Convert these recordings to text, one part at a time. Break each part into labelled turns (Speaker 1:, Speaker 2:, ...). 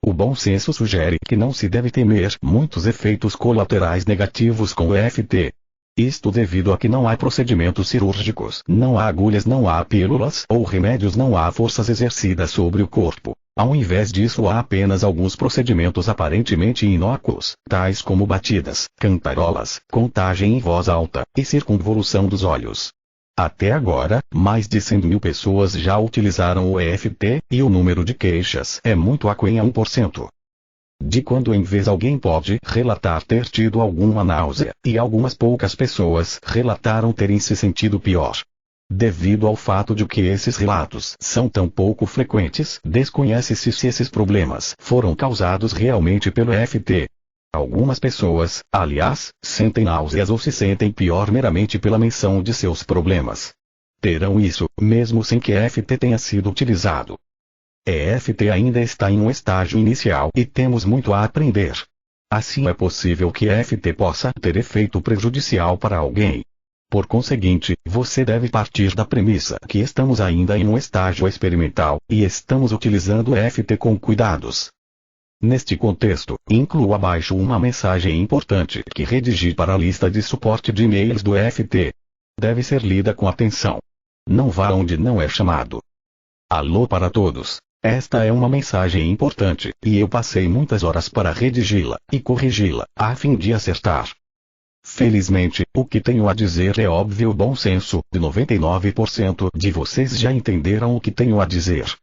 Speaker 1: O bom senso sugere que não se deve temer muitos efeitos colaterais negativos com o EFT. Isto devido a que não há procedimentos cirúrgicos, não há agulhas, não há pílulas ou remédios, não há forças exercidas sobre o corpo. Ao invés disso, há apenas alguns procedimentos aparentemente inócuos, tais como batidas, cantarolas, contagem em voz alta e circunvolução dos olhos. Até agora, mais de 100.000 pessoas já utilizaram o EFT, e o número de queixas é muito aquém a 1%. De quando em vez alguém pode relatar ter tido alguma náusea, e algumas poucas pessoas relataram terem se sentido pior. Devido ao fato de que esses relatos são tão pouco frequentes, desconhece-se se esses problemas foram causados realmente pelo EFT. Algumas pessoas, aliás, sentem náuseas ou se sentem pior meramente pela menção de seus problemas. Terão isso, mesmo sem que EFT tenha sido utilizado. EFT ainda está em um estágio inicial e temos muito a aprender. Assim é possível que EFT possa ter efeito prejudicial para alguém. Por conseguinte, você deve partir da premissa que estamos ainda em um estágio experimental, e estamos utilizando EFT com cuidados. Neste contexto, incluo abaixo uma mensagem importante que redigi para a lista de suporte de e-mails do EFT. Deve ser lida com atenção. Não vá onde não é chamado. Alô para todos. Esta é uma mensagem importante, e eu passei muitas horas para redigi-la e corrigi-la, a fim de acertar. Felizmente, o que tenho a dizer é óbvio. O bom senso de 99% de vocês já entenderam o que tenho a dizer.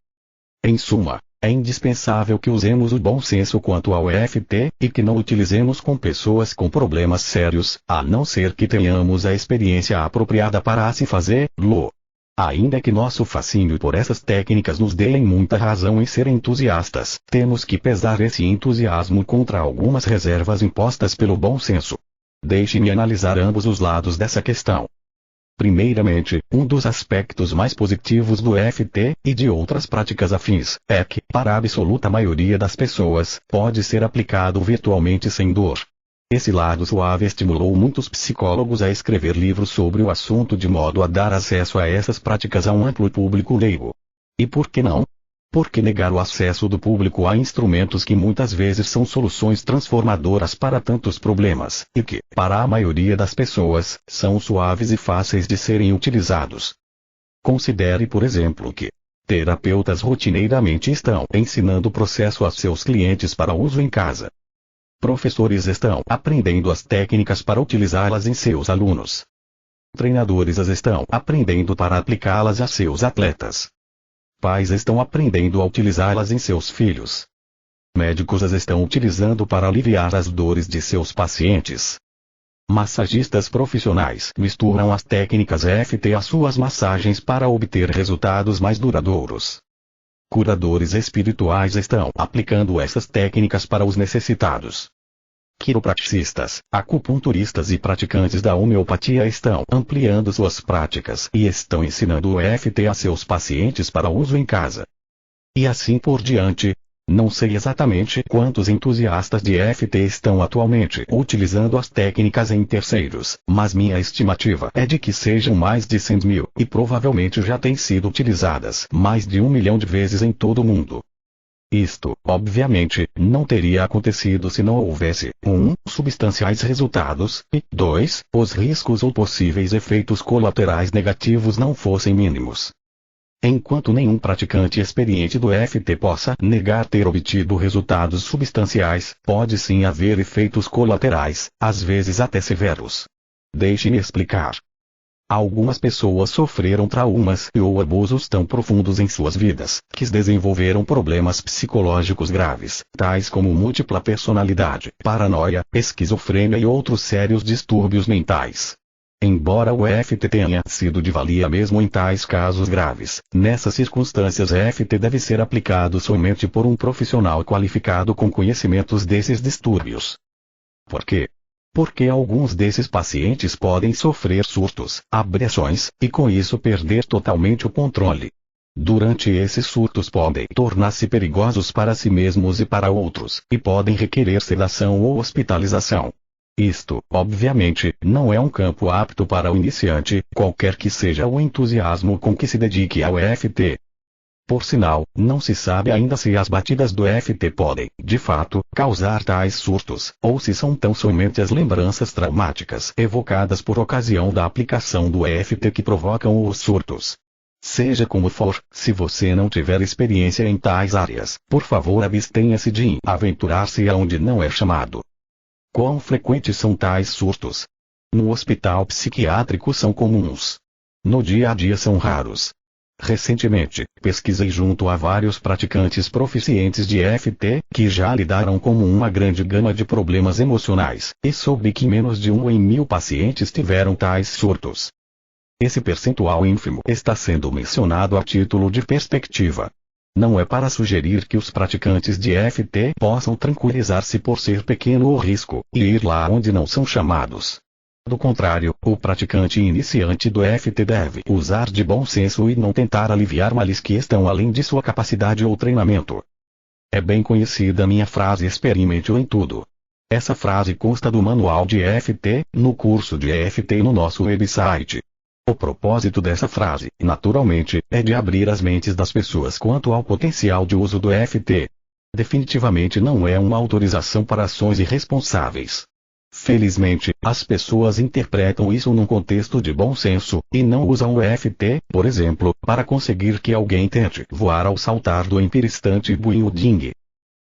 Speaker 1: Em suma, é indispensável que usemos o bom senso quanto ao EFT, e que não utilizemos com pessoas com problemas sérios, a não ser que tenhamos a experiência apropriada para assim fazê-lo. Ainda que nosso fascínio por essas técnicas nos dê muita razão em ser entusiastas, temos que pesar esse entusiasmo contra algumas reservas impostas pelo bom senso. Deixe-me analisar ambos os lados dessa questão. Primeiramente, um dos aspectos mais positivos do EFT, e de outras práticas afins, é que, para a absoluta maioria das pessoas, pode ser aplicado virtualmente sem dor. Esse lado suave estimulou muitos psicólogos a escrever livros sobre o assunto de modo a dar acesso a essas práticas a um amplo público leigo. E por que não? Por que negar o acesso do público a instrumentos que muitas vezes são soluções transformadoras para tantos problemas, e que, para a maioria das pessoas, são suaves e fáceis de serem utilizados? Considere, por exemplo, que terapeutas rotineiramente estão ensinando o processo a seus clientes para uso em casa. Professores estão aprendendo as técnicas para utilizá-las em seus alunos. Treinadores as estão aprendendo para aplicá-las a seus atletas. Pais estão aprendendo a utilizá-las em seus filhos. Médicos as estão utilizando para aliviar as dores de seus pacientes. Massagistas profissionais misturam as técnicas EFT às suas massagens para obter resultados mais duradouros. Curadores espirituais estão aplicando essas técnicas para os necessitados. Quiropraxistas, acupunturistas e praticantes da homeopatia estão ampliando suas práticas e estão ensinando o EFT a seus pacientes para uso em casa. E assim por diante. Não sei exatamente quantos entusiastas de EFT estão atualmente utilizando as técnicas em terceiros, mas minha estimativa é de que sejam mais de 100.000, e provavelmente já têm sido utilizadas mais de 1 milhão de vezes em todo o mundo. Isto, obviamente, não teria acontecido se não houvesse 1. Substanciais resultados, e 2. Os riscos ou possíveis efeitos colaterais negativos não fossem mínimos. Enquanto nenhum praticante experiente do EFT possa negar ter obtido resultados substanciais, pode sim haver efeitos colaterais, às vezes até severos. Deixe-me explicar. Algumas pessoas sofreram traumas ou abusos tão profundos em suas vidas, que desenvolveram problemas psicológicos graves, tais como múltipla personalidade, paranoia, esquizofrênia e outros sérios distúrbios mentais. Embora o EFT tenha sido de valia mesmo em tais casos graves, nessas circunstâncias EFT deve ser aplicado somente por um profissional qualificado com conhecimentos desses distúrbios. Por quê? Porque alguns desses pacientes podem sofrer surtos, abreações, e com isso perder totalmente o controle. Durante esses surtos podem tornar-se perigosos para si mesmos e para outros, e podem requerer sedação ou hospitalização. Isto, obviamente, não é um campo apto para o iniciante, qualquer que seja o entusiasmo com que se dedique ao EFT. Por sinal, não se sabe ainda se as batidas do FT podem, de fato, causar tais surtos, ou se são tão somente as lembranças traumáticas evocadas por ocasião da aplicação do EFT que provocam os surtos. Seja como for, se você não tiver experiência em tais áreas, por favor abstenha-se de aventurar-se aonde não é chamado. Quão frequentes são tais surtos? No hospital psiquiátrico são comuns. No dia a dia são raros. Recentemente, pesquisei junto a vários praticantes proficientes de EFT, que já lidaram com uma grande gama de problemas emocionais, e soube que menos de 1 em 1000 pacientes tiveram tais surtos. Esse percentual ínfimo está sendo mencionado a título de perspectiva. Não é para sugerir que os praticantes de EFT possam tranquilizar-se por ser pequeno o risco, e ir lá onde não são chamados. Do contrário, o praticante iniciante do EFT deve usar de bom senso e não tentar aliviar males que estão além de sua capacidade ou treinamento. É bem conhecida minha frase experimente-o em tudo. Essa frase consta do manual de EFT, no curso de EFT no nosso website. O propósito dessa frase, naturalmente, é de abrir as mentes das pessoas quanto ao potencial de uso do EFT. Definitivamente não é uma autorização para ações irresponsáveis. Felizmente, as pessoas interpretam isso num contexto de bom senso, e não usam o EFT, por exemplo, para conseguir que alguém tente voar ao saltar do empiristante building.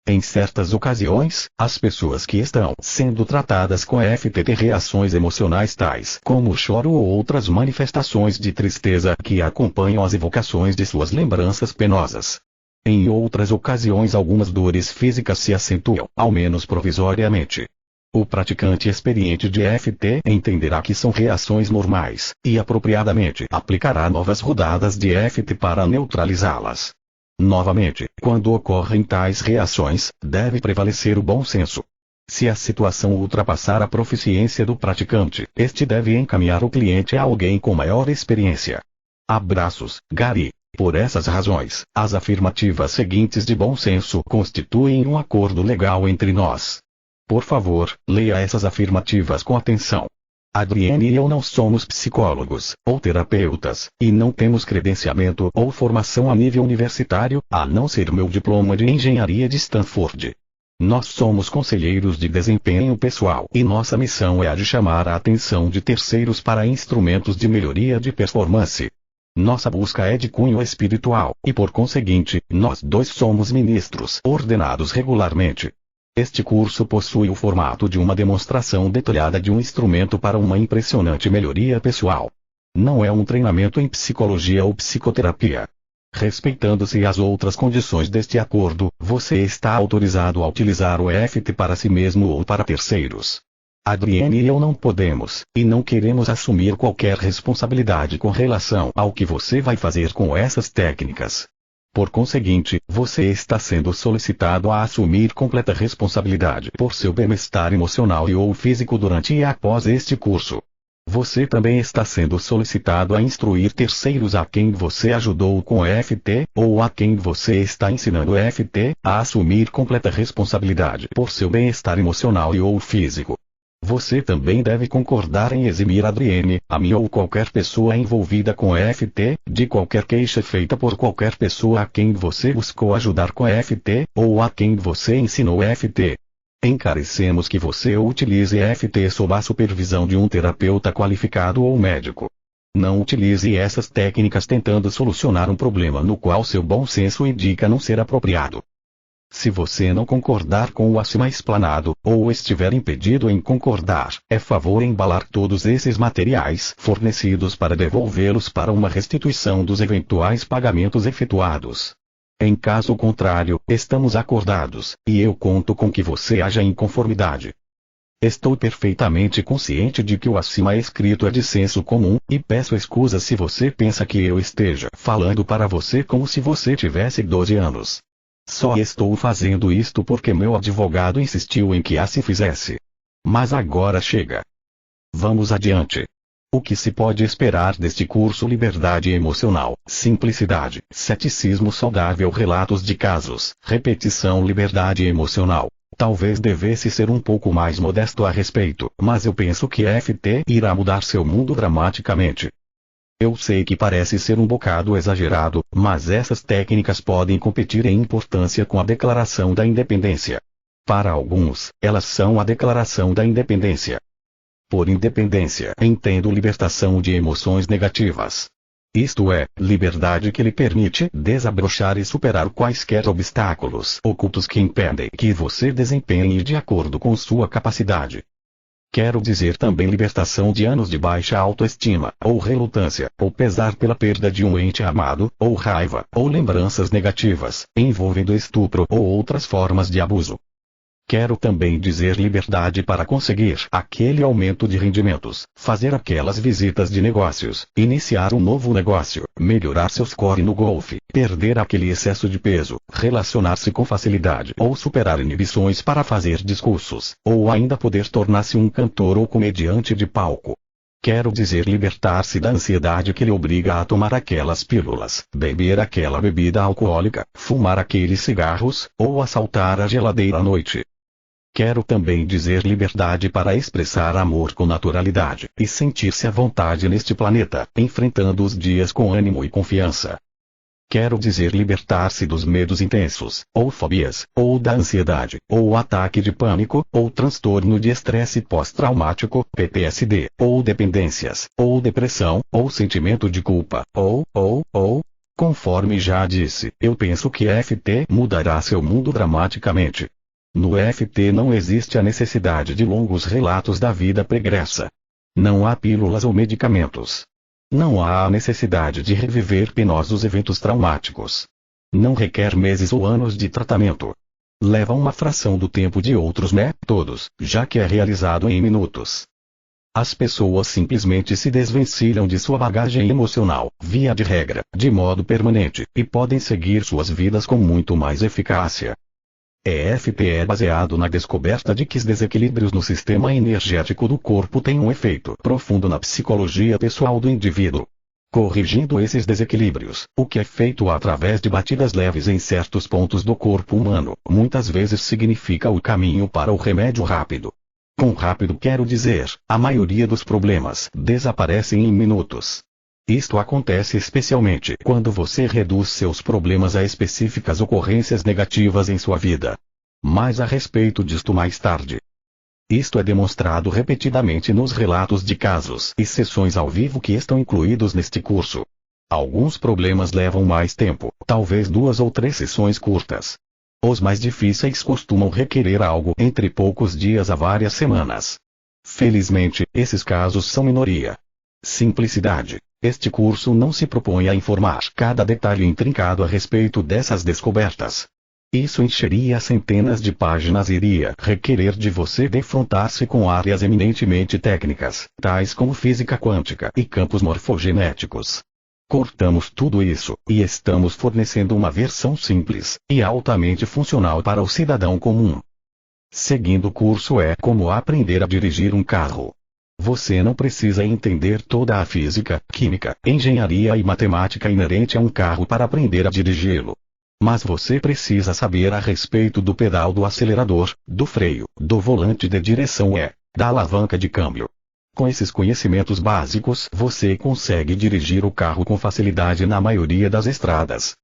Speaker 1: Em certas ocasiões, as pessoas que estão sendo tratadas com EFT têm reações emocionais tais como choro ou outras manifestações de tristeza que acompanham as evocações de suas lembranças penosas. Em outras ocasiões algumas dores físicas se acentuam, ao menos provisoriamente. O praticante experiente de EFT entenderá que são reações normais, e apropriadamente aplicará novas rodadas de EFT para neutralizá-las. Novamente, quando ocorrem tais reações, deve prevalecer o bom senso. Se a situação ultrapassar a proficiência do praticante, este deve encaminhar o cliente a alguém com maior experiência. Abraços, Gary. Por essas razões, as afirmativas seguintes de bom senso constituem um acordo legal entre nós. Por favor, leia essas afirmativas com atenção. Adrienne e eu não somos psicólogos, ou terapeutas, e não temos credenciamento ou formação a nível universitário, a não ser meu diploma de engenharia de Stanford. Nós somos conselheiros de desempenho pessoal e nossa missão é a de chamar a atenção de terceiros para instrumentos de melhoria de performance. Nossa busca é de cunho espiritual, e por conseguinte, nós dois somos ministros ordenados regularmente. Este curso possui o formato de uma demonstração detalhada de um instrumento para uma impressionante melhoria pessoal. Não é um treinamento em psicologia ou psicoterapia. Respeitando-se as outras condições deste acordo, você está autorizado a utilizar o EFT para si mesmo ou para terceiros. Adrienne e eu não podemos, e não queremos assumir qualquer responsabilidade com relação ao que você vai fazer com essas técnicas. Por conseguinte, você está sendo solicitado a assumir completa responsabilidade por seu bem-estar emocional e ou físico durante e após este curso. Você também está sendo solicitado a instruir terceiros a quem você ajudou com EFT, ou a quem você está ensinando EFT, a assumir completa responsabilidade por seu bem-estar emocional e ou físico. Você também deve concordar em eximir Adrienne, a mim ou qualquer pessoa envolvida com EFT, de qualquer queixa feita por qualquer pessoa a quem você buscou ajudar com EFT, ou a quem você ensinou EFT. Encarecemos que você utilize EFT sob a supervisão de um terapeuta qualificado ou médico. Não utilize essas técnicas tentando solucionar um problema no qual seu bom senso indica não ser apropriado. Se você não concordar com o acima explanado, ou estiver impedido em concordar, é favor embalar todos esses materiais fornecidos para devolvê-los para uma restituição dos eventuais pagamentos efetuados. Em caso contrário, estamos acordados, e eu conto com que você haja em conformidade. Estou perfeitamente consciente de que o acima escrito é de senso comum, e peço escusas se você pensa que eu esteja falando para você como se você tivesse 12 anos. Só estou fazendo isto porque meu advogado insistiu em que assim fizesse. Mas agora chega. Vamos adiante. O que se pode esperar deste curso? Liberdade emocional, simplicidade, ceticismo saudável, relatos de casos, repetição. Liberdade emocional. Talvez devesse ser um pouco mais modesto a respeito, mas eu penso que EFT irá mudar seu mundo dramaticamente. Eu sei que parece ser um bocado exagerado, mas essas técnicas podem competir em importância com a Declaração da Independência. Para alguns, elas são a Declaração da Independência. Por independência, entendo libertação de emoções negativas. Isto é, liberdade que lhe permite desabrochar e superar quaisquer obstáculos ocultos que impedem que você desempenhe de acordo com sua capacidade. Quero dizer também libertação de anos de baixa autoestima, ou relutância, ou pesar pela perda de um ente amado, ou raiva, ou lembranças negativas, envolvendo estupro ou outras formas de abuso. Quero também dizer liberdade para conseguir aquele aumento de rendimentos, fazer aquelas visitas de negócios, iniciar um novo negócio, melhorar seu score no golfe, perder aquele excesso de peso, relacionar-se com facilidade ou superar inibições para fazer discursos, ou ainda poder tornar-se um cantor ou comediante de palco. Quero dizer libertar-se da ansiedade que lhe obriga a tomar aquelas pílulas, beber aquela bebida alcoólica, fumar aqueles cigarros, ou assaltar a geladeira à noite. Quero também dizer liberdade para expressar amor com naturalidade e sentir-se à vontade neste planeta, enfrentando os dias com ânimo e confiança. Quero dizer libertar-se dos medos intensos, ou fobias, ou da ansiedade, ou ataque de pânico, ou transtorno de estresse pós-traumático, PTSD, ou dependências, ou depressão, ou sentimento de culpa, conforme já disse, eu penso que FT mudará seu mundo dramaticamente. No FT não existe a necessidade de longos relatos da vida pregressa. Não há pílulas ou medicamentos. Não há a necessidade de reviver penosos eventos traumáticos. Não requer meses ou anos de tratamento. Leva uma fração do tempo de outros métodos, já que é realizado em minutos. As pessoas simplesmente se desvencilham de sua bagagem emocional, via de regra, de modo permanente, e podem seguir suas vidas com muito mais eficácia. EFT é baseado na descoberta de que os desequilíbrios no sistema energético do corpo têm um efeito profundo na psicologia pessoal do indivíduo. Corrigindo esses desequilíbrios, o que é feito através de batidas leves em certos pontos do corpo humano, muitas vezes significa o caminho para o remédio rápido. Com rápido quero dizer, a maioria dos problemas desaparecem em minutos. Isto acontece especialmente quando você reduz seus problemas a específicas ocorrências negativas em sua vida. Mais a respeito disto mais tarde. Isto é demonstrado repetidamente nos relatos de casos e sessões ao vivo que estão incluídos neste curso. Alguns problemas levam mais tempo, talvez 2 ou 3 sessões curtas. Os mais difíceis costumam requerer algo entre poucos dias a várias semanas. Felizmente, esses casos são minoria. Simplicidade. Este curso não se propõe a informar cada detalhe intrincado a respeito dessas descobertas. Isso encheria centenas de páginas e iria requerer de você defrontar-se com áreas eminentemente técnicas, tais como física quântica e campos morfogenéticos. Cortamos tudo isso, e estamos fornecendo uma versão simples e altamente funcional para o cidadão comum. Seguindo o curso é como aprender a dirigir um carro. Você não precisa entender toda a física, química, engenharia e matemática inerente a um carro para aprender a dirigi-lo. Mas você precisa saber a respeito do pedal do acelerador, do freio, do volante de direção e da alavanca de câmbio. Com esses conhecimentos básicos você consegue dirigir o carro com facilidade na maioria das estradas.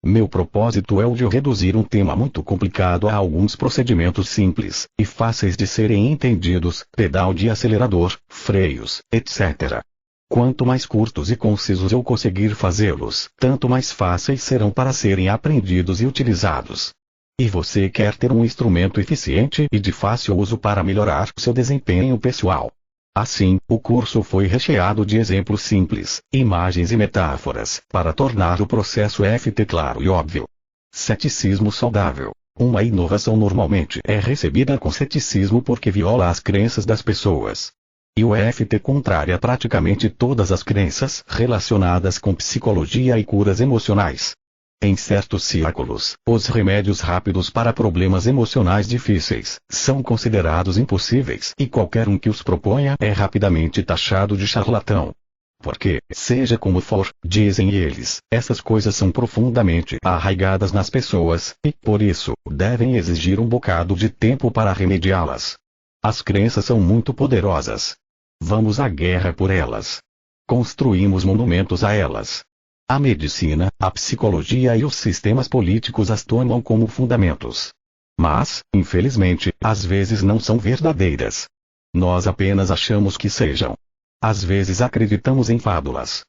Speaker 1: Meu propósito é o de reduzir um tema muito complicado a alguns procedimentos simples e fáceis de serem entendidos, pedal de acelerador, freios, etc. Quanto mais curtos e concisos eu conseguir fazê-los, tanto mais fáceis serão para serem aprendidos e utilizados. E você quer ter um instrumento eficiente e de fácil uso para melhorar seu desempenho pessoal. Assim, o curso foi recheado de exemplos simples, imagens e metáforas, para tornar o processo FT claro e óbvio. Ceticismo saudável. Uma inovação normalmente é recebida com ceticismo porque viola as crenças das pessoas. E o FT contraria praticamente todas as crenças relacionadas com psicologia e curas emocionais. Em certos círculos, os remédios rápidos para problemas emocionais difíceis são considerados impossíveis e qualquer um que os proponha é rapidamente taxado de charlatão. Porque, seja como for, dizem eles, essas coisas são profundamente arraigadas nas pessoas, e, por isso, devem exigir um bocado de tempo para remediá-las. As crenças são muito poderosas. Vamos à guerra por elas. Construímos monumentos a elas. A medicina, a psicologia e os sistemas políticos as tomam como fundamentos. Mas, infelizmente, às vezes não são verdadeiras. Nós apenas achamos que sejam. Às vezes acreditamos em fábulas.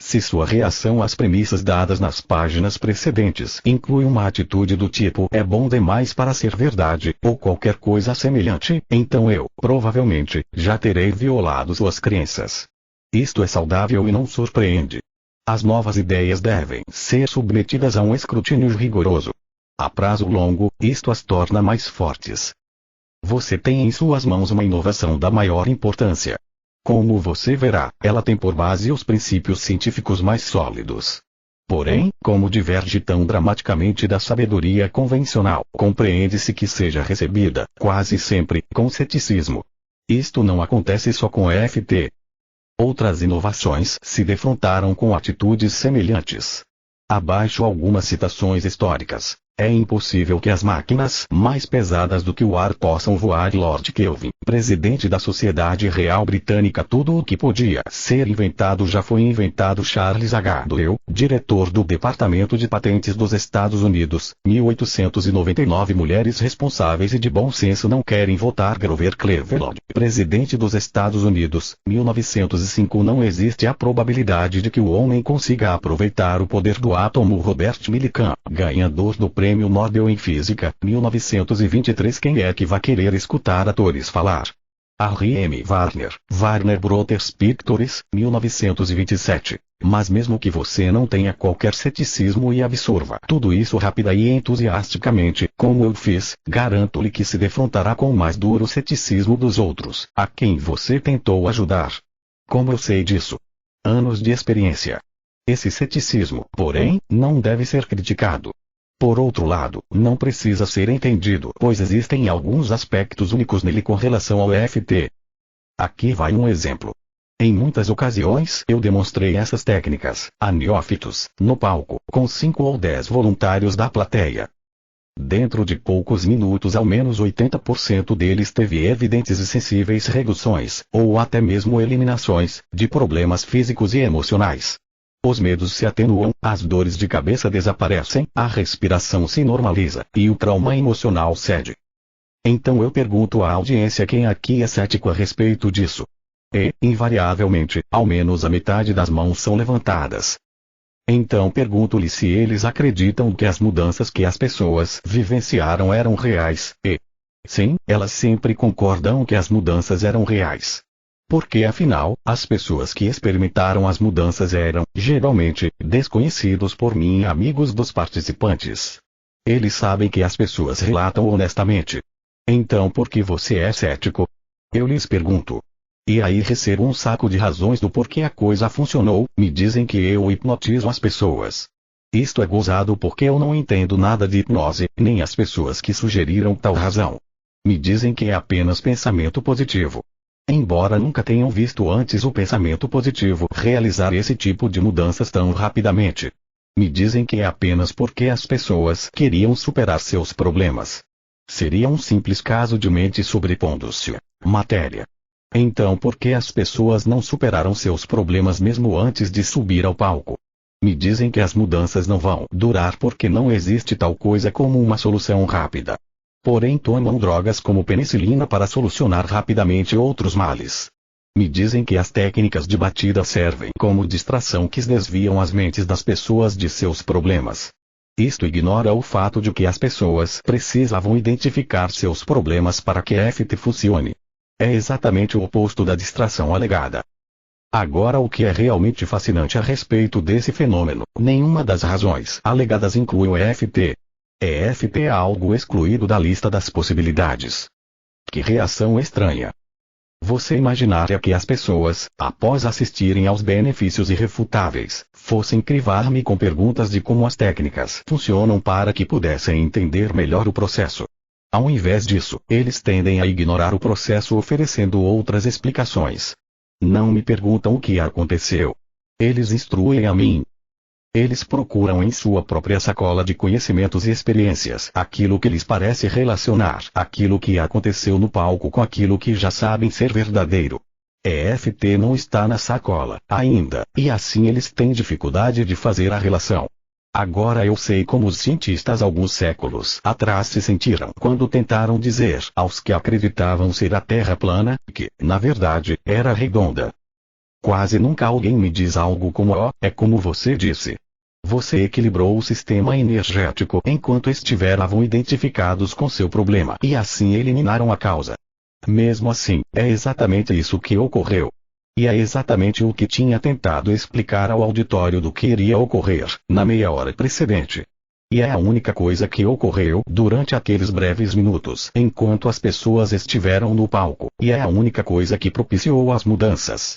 Speaker 1: Se sua reação às premissas dadas nas páginas precedentes inclui uma atitude do tipo "é bom demais para ser verdade" ou qualquer coisa semelhante, então eu, provavelmente, já terei violado suas crenças. Isto é saudável e não surpreende. As novas ideias devem ser submetidas a um escrutínio rigoroso. A prazo longo, isto as torna mais fortes. Você tem em suas mãos uma inovação da maior importância. Como você verá, ela tem por base os princípios científicos mais sólidos. Porém, como diverge tão dramaticamente da sabedoria convencional, compreende-se que seja recebida, quase sempre, com ceticismo. Isto não acontece só com EFT. Outras inovações se defrontaram com atitudes semelhantes. Abaixo algumas citações históricas. É impossível que as máquinas mais pesadas do que o ar possam voar. Lord Kelvin, presidente da Sociedade Real Britânica. Tudo o que podia ser inventado já foi inventado. Charles H. Doyle, diretor do Departamento de Patentes dos Estados Unidos, 1899. Mulheres responsáveis e de bom senso não querem votar. Grover Cleveland, presidente dos Estados Unidos, 1905. Não existe a probabilidade de que o homem consiga aproveitar o poder do átomo. Robert Millikan, ganhador do Prêmio Nobel em Física, 1923. Quem é que vai querer escutar atores falar? Harry M. Warner, Warner Brothers Pictures, 1927. Mas mesmo que você não tenha qualquer ceticismo e absorva tudo isso rápida e entusiasticamente, como eu fiz, garanto-lhe que se defrontará com o mais duro ceticismo dos outros, a quem você tentou ajudar. Como eu sei disso? Anos de experiência. Esse ceticismo, porém, não deve ser criticado. Por outro lado, não precisa ser entendido, pois existem alguns aspectos únicos nele com relação ao EFT. Aqui vai um exemplo. Em muitas ocasiões eu demonstrei essas técnicas, a neófitos, no palco, com 5 ou 10 voluntários da plateia. Dentro de poucos minutos ao menos 80% deles teve evidentes e sensíveis reduções, ou até mesmo eliminações, de problemas físicos e emocionais. Os medos se atenuam, as dores de cabeça desaparecem, a respiração se normaliza, e o trauma emocional cede. Então eu pergunto à audiência quem aqui é cético a respeito disso. E, invariavelmente, ao menos a metade das mãos são levantadas. Então pergunto-lhe se eles acreditam que as mudanças que as pessoas vivenciaram eram reais, e... sim, elas sempre concordam que as mudanças eram reais. Porque afinal, as pessoas que experimentaram as mudanças eram, geralmente, desconhecidos por mim e amigos dos participantes. Eles sabem que as pessoas relatam honestamente. Então por que você é cético? Eu lhes pergunto. E aí recebo um saco de razões do porquê a coisa funcionou. Me dizem que eu hipnotizo as pessoas. Isto é gozado porque eu não entendo nada de hipnose, nem as pessoas que sugeriram tal razão. Me dizem que é apenas pensamento positivo. Embora nunca tenham visto antes o pensamento positivo realizar esse tipo de mudanças tão rapidamente. Me dizem que é apenas porque as pessoas queriam superar seus problemas. Seria um simples caso de mente sobrepondo-se matéria. Então por que as pessoas não superaram seus problemas mesmo antes de subir ao palco? Me dizem que as mudanças não vão durar porque não existe tal coisa como uma solução rápida. Porém tomam drogas como penicilina para solucionar rapidamente outros males. Me dizem que as técnicas de batida servem como distração que desviam as mentes das pessoas de seus problemas. Isto ignora o fato de que as pessoas precisavam identificar seus problemas para que EFT funcione. É exatamente o oposto da distração alegada. Agora o que é realmente fascinante a respeito desse fenômeno, nenhuma das razões alegadas inclui o EFT. EFT é algo excluído da lista das possibilidades. Que reação estranha. Você imaginaria que as pessoas, após assistirem aos benefícios irrefutáveis, fossem crivar-me com perguntas de como as técnicas funcionam para que pudessem entender melhor o processo. Ao invés disso, eles tendem a ignorar o processo oferecendo outras explicações. Não me perguntam o que aconteceu. Eles instruem a mim. Eles procuram em sua própria sacola de conhecimentos e experiências aquilo que lhes parece relacionar aquilo que aconteceu no palco com aquilo que já sabem ser verdadeiro. EFT não está na sacola ainda, e assim eles têm dificuldade de fazer a relação. Agora eu sei como os cientistas alguns séculos atrás se sentiram quando tentaram dizer aos que acreditavam ser a Terra plana, que, na verdade, era redonda. Quase nunca alguém me diz algo como é como você disse. Você equilibrou o sistema energético enquanto estiveram identificados com seu problema e assim eliminaram a causa. Mesmo assim, é exatamente isso que ocorreu. E é exatamente o que tinha tentado explicar ao auditório do que iria ocorrer, na meia hora precedente. E é a única coisa que ocorreu durante aqueles breves minutos enquanto as pessoas estiveram no palco, e é a única coisa que propiciou as mudanças.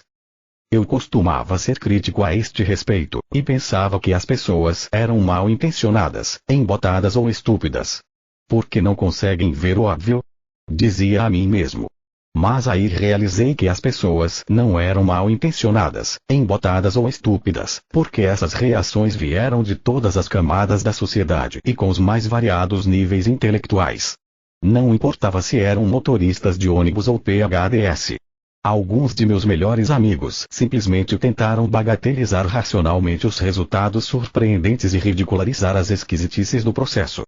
Speaker 1: Eu costumava ser crítico a este respeito, e pensava que as pessoas eram mal intencionadas, embotadas ou estúpidas. Porque não conseguem ver o óbvio? Dizia a mim mesmo. Mas aí realizei que as pessoas não eram mal intencionadas, embotadas ou estúpidas, porque essas reações vieram de todas as camadas da sociedade e com os mais variados níveis intelectuais. Não importava se eram motoristas de ônibus ou PhDs. Alguns de meus melhores amigos simplesmente tentaram bagatelizar racionalmente os resultados surpreendentes e ridicularizar as esquisitices do processo.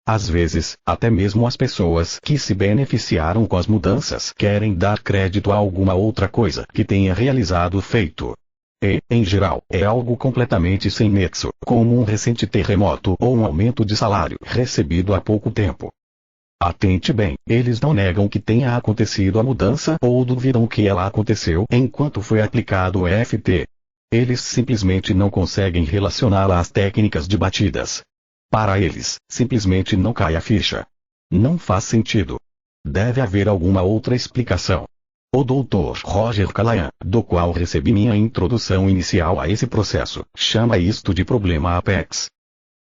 Speaker 1: Às vezes, até mesmo as pessoas que se beneficiaram com as mudanças querem dar crédito a alguma outra coisa que tenha realizado o feito. E, em geral, é algo completamente sem nexo, como um recente terremoto ou um aumento de salário recebido há pouco tempo. Atente bem, eles não negam que tenha acontecido a mudança ou duvidam que ela aconteceu enquanto foi aplicado o EFT. Eles simplesmente não conseguem relacioná-la às técnicas de batidas. Para eles, simplesmente não cai a ficha. Não faz sentido. Deve haver alguma outra explicação. O Dr. Roger Callahan, do qual recebi minha introdução inicial a esse processo, chama isto de problema Apex.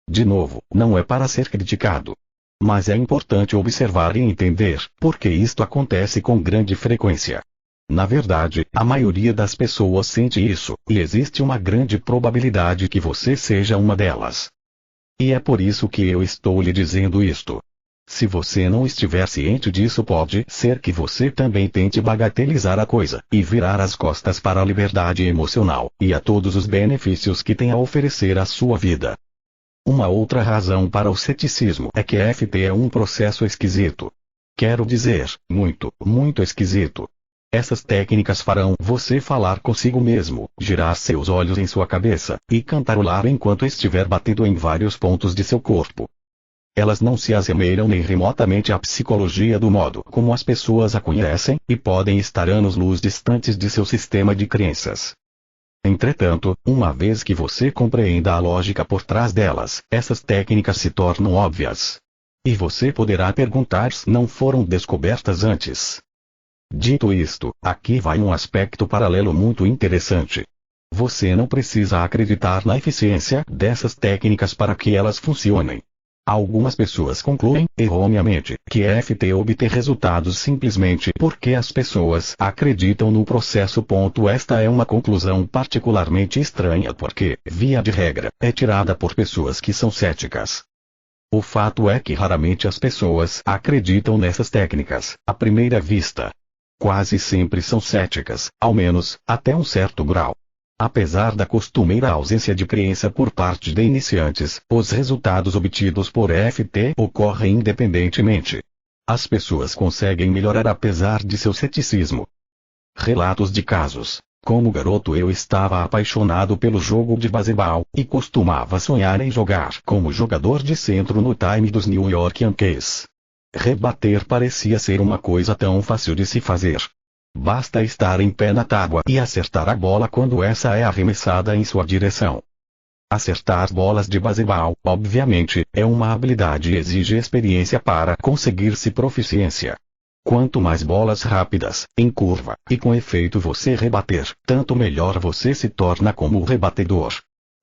Speaker 1: De novo, não é para ser criticado. Mas é importante observar e entender por que isto acontece com grande frequência. Na verdade, a maioria das pessoas sente isso, e existe uma grande probabilidade que você seja uma delas. E é por isso que eu estou lhe dizendo isto. Se você não estiver ciente disso, pode ser que você também tente bagatelizar a coisa, e virar as costas para a liberdade emocional, e a todos os benefícios que tem a oferecer à sua vida. Uma outra razão para o ceticismo é que EFT é um processo esquisito. Quero dizer, muito, muito esquisito. Essas técnicas farão você falar consigo mesmo, girar seus olhos em sua cabeça, e cantarolar enquanto estiver batendo em vários pontos de seu corpo. Elas não se assemelham nem remotamente à psicologia do modo como as pessoas a conhecem, e podem estar anos-luz distantes de seu sistema de crenças. Entretanto, uma vez que você compreenda a lógica por trás delas, essas técnicas se tornam óbvias. E você poderá perguntar se não foram descobertas antes. Dito isto, aqui vai um aspecto paralelo muito interessante. Você não precisa acreditar na eficiência dessas técnicas para que elas funcionem. Algumas pessoas concluem, erroneamente, que EFT obter resultados simplesmente porque as pessoas acreditam no processo. Esta é uma conclusão particularmente estranha porque, via de regra, é tirada por pessoas que são céticas. O fato é que raramente as pessoas acreditam nessas técnicas, à primeira vista. Quase sempre são céticas, ao menos, até um certo grau. Apesar da costumeira ausência de crença por parte de iniciantes, os resultados obtidos por EFT ocorrem independentemente. As pessoas conseguem melhorar apesar de seu ceticismo. Relatos de casos. Como garoto eu estava apaixonado pelo jogo de baseball, e costumava sonhar em jogar como jogador de centro no time dos New York Yankees. Rebater parecia ser uma coisa tão fácil de se fazer. Basta estar em pé na tábua e acertar a bola quando essa é arremessada em sua direção. Acertar bolas de baseball, obviamente, é uma habilidade e exige experiência para conseguir-se proficiência. Quanto mais bolas rápidas, em curva, e com efeito você rebater, tanto melhor você se torna como rebatedor.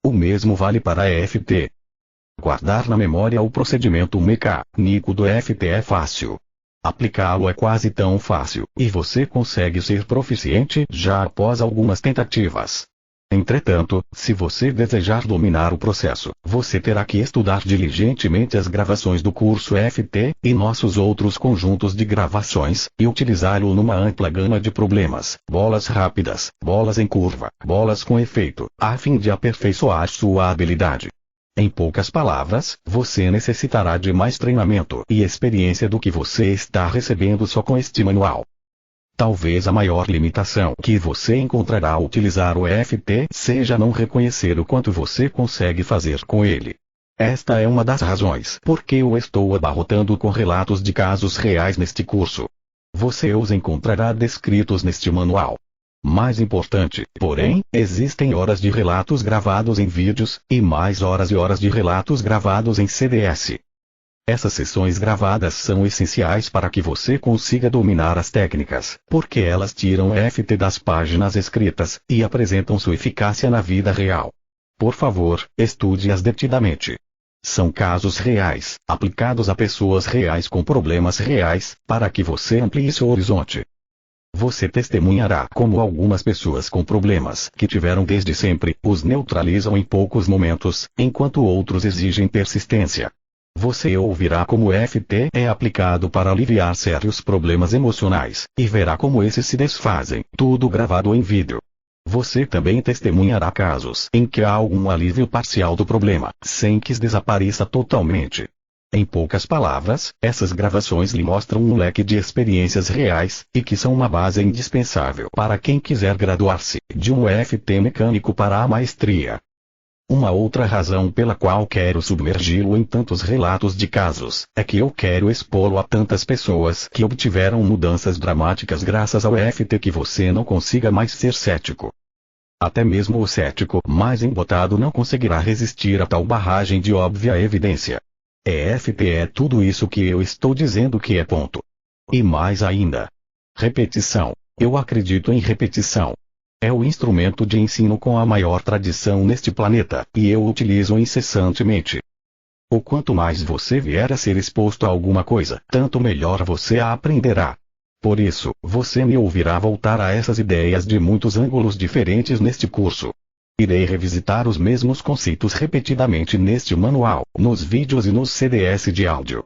Speaker 1: O mesmo vale para EFT. Guardar na memória o procedimento mecânico do EFT é fácil. Aplicá-lo é quase tão fácil, e você consegue ser proficiente já após algumas tentativas. Entretanto, se você desejar dominar o processo, você terá que estudar diligentemente as gravações do curso FT, e nossos outros conjuntos de gravações, e utilizá-lo numa ampla gama de problemas, bolas rápidas, bolas em curva, bolas com efeito, a fim de aperfeiçoar sua habilidade. Em poucas palavras, você necessitará de mais treinamento e experiência do que você está recebendo só com este manual. Talvez a maior limitação que você encontrará ao utilizar o EFT seja não reconhecer o quanto você consegue fazer com ele. Esta é uma das razões por que eu estou abarrotando com relatos de casos reais neste curso. Você os encontrará descritos neste manual. Mais importante, porém, existem horas de relatos gravados em vídeos, e mais horas e horas de relatos gravados em CDS. Essas sessões gravadas são essenciais para que você consiga dominar as técnicas, porque elas tiram o EFT das páginas escritas, e apresentam sua eficácia na vida real. Por favor, estude-as detidamente. São casos reais, aplicados a pessoas reais com problemas reais, para que você amplie seu horizonte. Você testemunhará como algumas pessoas com problemas que tiveram desde sempre, os neutralizam em poucos momentos, enquanto outros exigem persistência. Você ouvirá como o EFT é aplicado para aliviar sérios problemas emocionais, e verá como esses se desfazem, tudo gravado em vídeo. Você também testemunhará casos em que há algum alívio parcial do problema, sem que desapareça totalmente. Em poucas palavras, essas gravações lhe mostram um leque de experiências reais, e que são uma base indispensável para quem quiser graduar-se de um EFT mecânico para a maestria. Uma outra razão pela qual quero submergi-lo em tantos relatos de casos, é que eu quero expô-lo a tantas pessoas que obtiveram mudanças dramáticas graças ao EFT que você não consiga mais ser cético. Até mesmo o cético mais embotado não conseguirá resistir a tal barragem de óbvia evidência. EFT é tudo isso que eu estou dizendo que é ponto. E mais ainda. Repetição. Eu acredito em repetição. É o instrumento de ensino com a maior tradição neste planeta, e eu o utilizo incessantemente. O quanto mais você vier a ser exposto a alguma coisa, tanto melhor você a aprenderá. Por isso, você me ouvirá voltar a essas ideias de muitos ângulos diferentes neste curso. Irei revisitar os mesmos conceitos repetidamente neste manual, nos vídeos e nos CDS de áudio.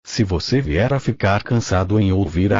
Speaker 1: Se você vier a ficar cansado em ouvir